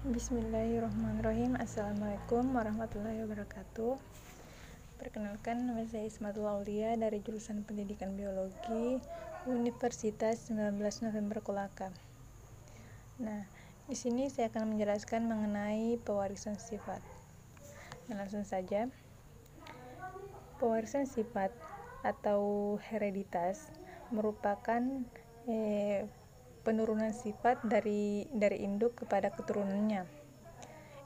Bismillahirrahmanirrahim. Assalamualaikum warahmatullahi wabarakatuh. Perkenalkan, nama saya Ismatul Aulia dari jurusan Pendidikan Biologi Universitas 19 November Kolaka. Nah, di sini saya akan menjelaskan mengenai pewarisan sifat. Nah, langsung saja. Pewarisan sifat atau hereditas merupakan penurunan sifat dari induk kepada keturunannya,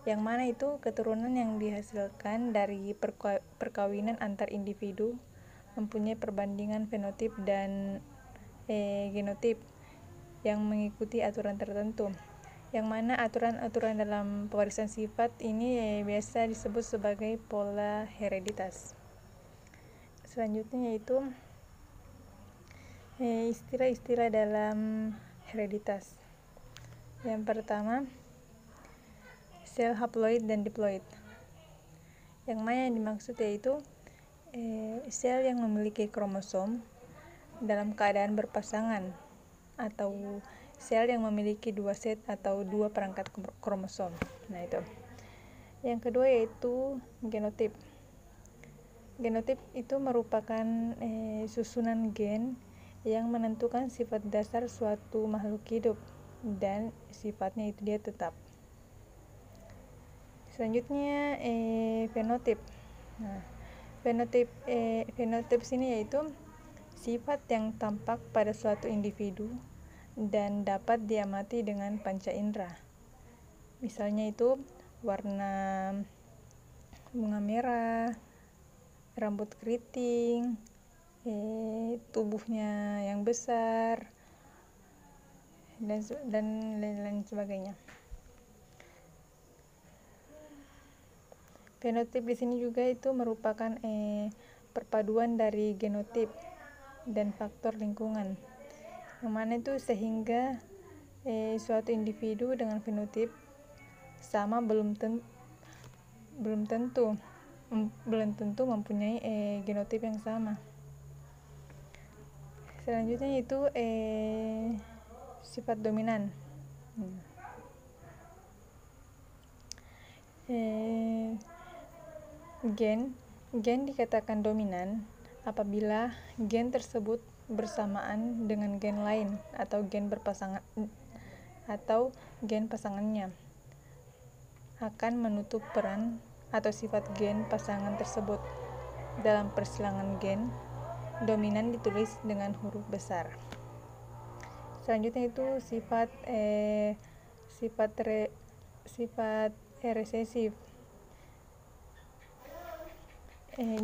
yang mana itu keturunan yang dihasilkan dari perkawinan antar individu mempunyai perbandingan fenotip dan genotip yang mengikuti aturan tertentu, yang mana aturan-aturan dalam pewarisan sifat ini biasa disebut sebagai pola hereditas. Selanjutnya yaitu istilah-istilah dalam hereditas. Yang pertama, sel haploid dan diploid. Yang mana yang dimaksud yaitu sel yang memiliki kromosom dalam keadaan berpasangan, atau sel yang memiliki 2 set atau 2 perangkat kromosom. Nah, itu. Yang kedua yaitu genotip. Genotip itu merupakan susunan gen yang menentukan sifat dasar suatu makhluk hidup dan sifatnya itu dia tetap. Selanjutnya fenotip. Nah, fenotip sini yaitu sifat yang tampak pada suatu individu dan dapat diamati dengan panca indera. Misalnya itu warna bunga merah, rambut keriting, tubuhnya yang besar, dan lain-lain sebagainya. Fenotip di sini juga itu merupakan perpaduan dari genotip dan faktor lingkungan, yang mana itu sehingga suatu individu dengan fenotip sama belum tentu mempunyai genotip yang sama. Selanjutnya itu sifat dominan. Gen dikatakan dominan apabila gen tersebut bersamaan dengan gen lain atau gen pasangannya akan menutup peran atau sifat gen pasangan tersebut. Dalam persilangan gen, dominan ditulis dengan huruf besar. Selanjutnya itu sifat resesif.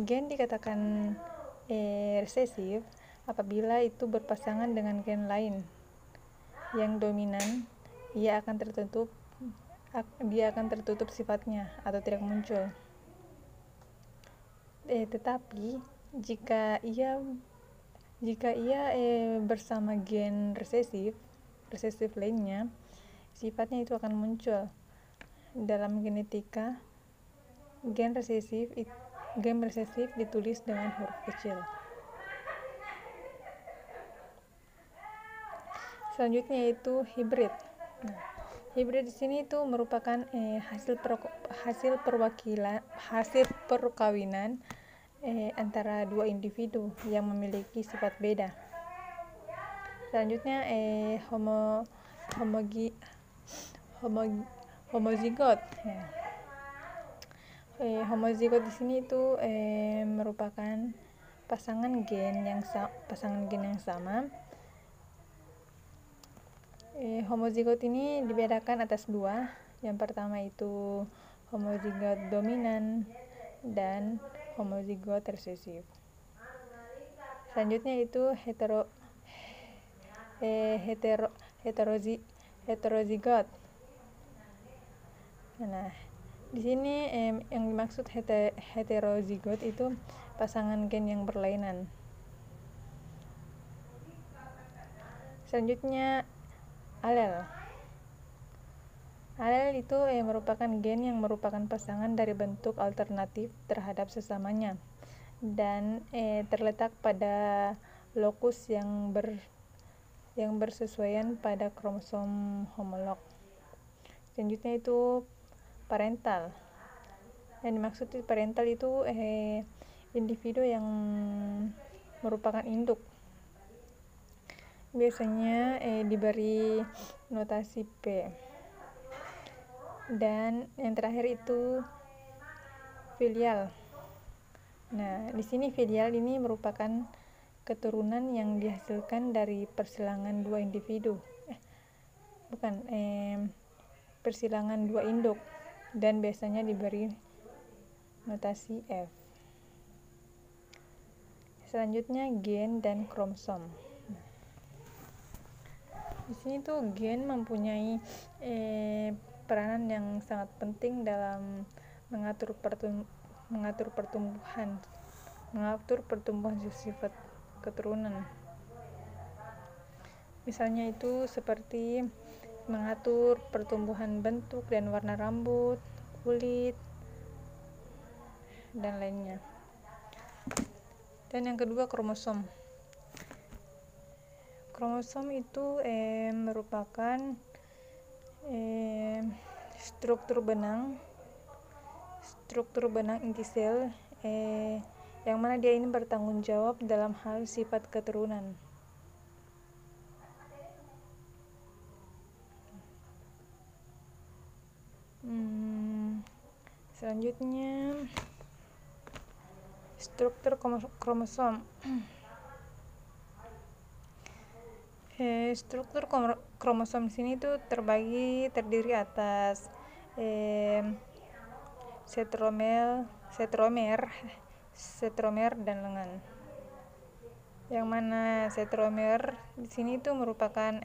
Gen dikatakan resesif apabila itu berpasangan dengan gen lain yang dominan, dia akan tertutup sifatnya atau tidak muncul. Tetapi jika ia bersama gen resesif lainnya, sifatnya itu akan muncul. Dalam genetika, gen resesif ditulis dengan huruf kecil. Selanjutnya yaitu hibrid. Nah, hibrid di sini itu merupakan hasil perkawinan antara dua individu yang memiliki sifat beda. Selanjutnya homozigot. Homozigot di sini itu merupakan pasangan gen yang sama. Homozigot ini dibedakan atas 2. Yang pertama itu homozigot dominan dan homozigot resesif. Selanjutnya itu heterozigot. Nah, di sini yang dimaksud heterozigot itu pasangan gen yang berlainan. Selanjutnya alel. Alel itu merupakan gen yang merupakan pasangan dari bentuk alternatif terhadap sesamanya dan terletak pada lokus yang bersesuaian pada kromosom homolog. Selanjutnya itu parental. Yang dimaksud parental itu individu yang merupakan induk. Biasanya diberi notasi P. Dan yang terakhir itu filial. Nah, di sini filial ini merupakan keturunan yang dihasilkan dari persilangan dua individu. Persilangan dua induk, dan biasanya diberi notasi F. Selanjutnya gen dan kromosom. Di sini tuh gen mempunyai peranan yang sangat penting dalam mengatur pertumbuhan sifat keturunan. Misalnya itu seperti mengatur pertumbuhan bentuk dan warna rambut, kulit, dan lainnya. Dan yang kedua, kromosom. Kromosom itu merupakan struktur benang inti sel yang mana dia ini bertanggung jawab dalam hal sifat keturunan. Selanjutnya struktur kromosom. Struktur kromosom di sini tuh terdiri atas setromer dan lengan. Yang mana setromer di sini tuh merupakan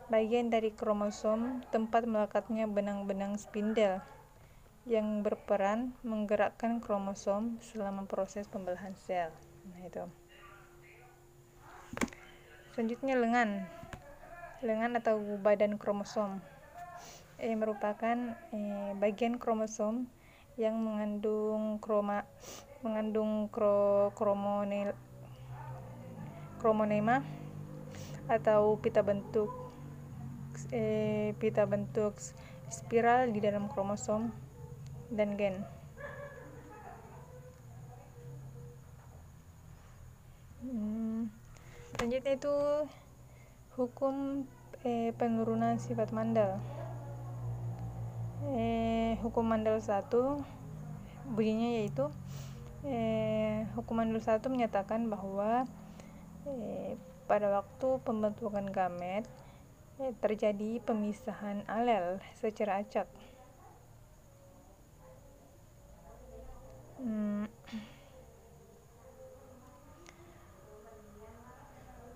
bagian dari kromosom, tempat melekatnya benang-benang spindel yang berperan menggerakkan kromosom selama proses pembelahan sel. Nah, itu. Selanjutnya lengan atau badan kromosom merupakan bagian kromosom yang mengandung kromonema atau pita bentuk spiral di dalam kromosom dan gen. Selanjutnya itu hukum penurunan sifat Mandel. Hukum Mandel 1 bunyinya yaitu hukum Mandel 1 menyatakan bahwa pada waktu pembentukan gamet terjadi pemisahan alel secara acak.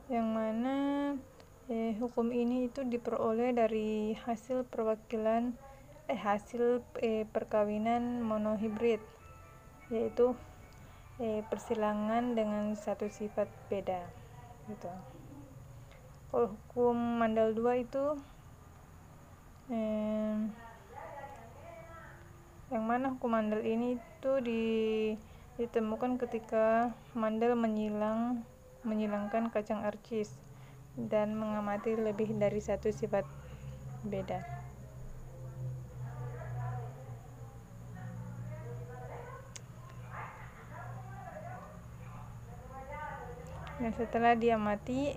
Yang mana hukum ini itu diperoleh dari hasil perkawinan monohibrid, yaitu persilangan dengan satu sifat beda gitu. Kalau hukum Mandel 2 itu yang mana hukum Mandel ini itu ditemukan ketika Mandel menyilangkan kacang arcis dan mengamati lebih dari satu sifat beda. Dan setelah diamati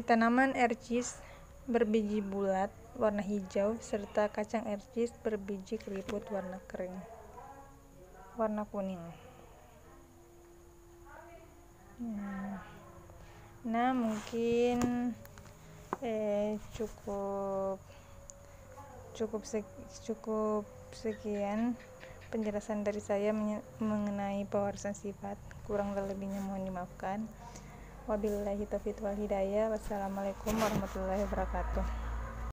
tanaman arcis berbiji bulat warna hijau serta kacang arcis berbiji keriput warna kuning. Nah, mungkin cukup sekian penjelasan dari saya mengenai pewarisan sifat. Kurang lebihnya mohon dimaafkan. Wabillahi taufiq wal hidayah. Wassalamualaikum warahmatullahi wabarakatuh.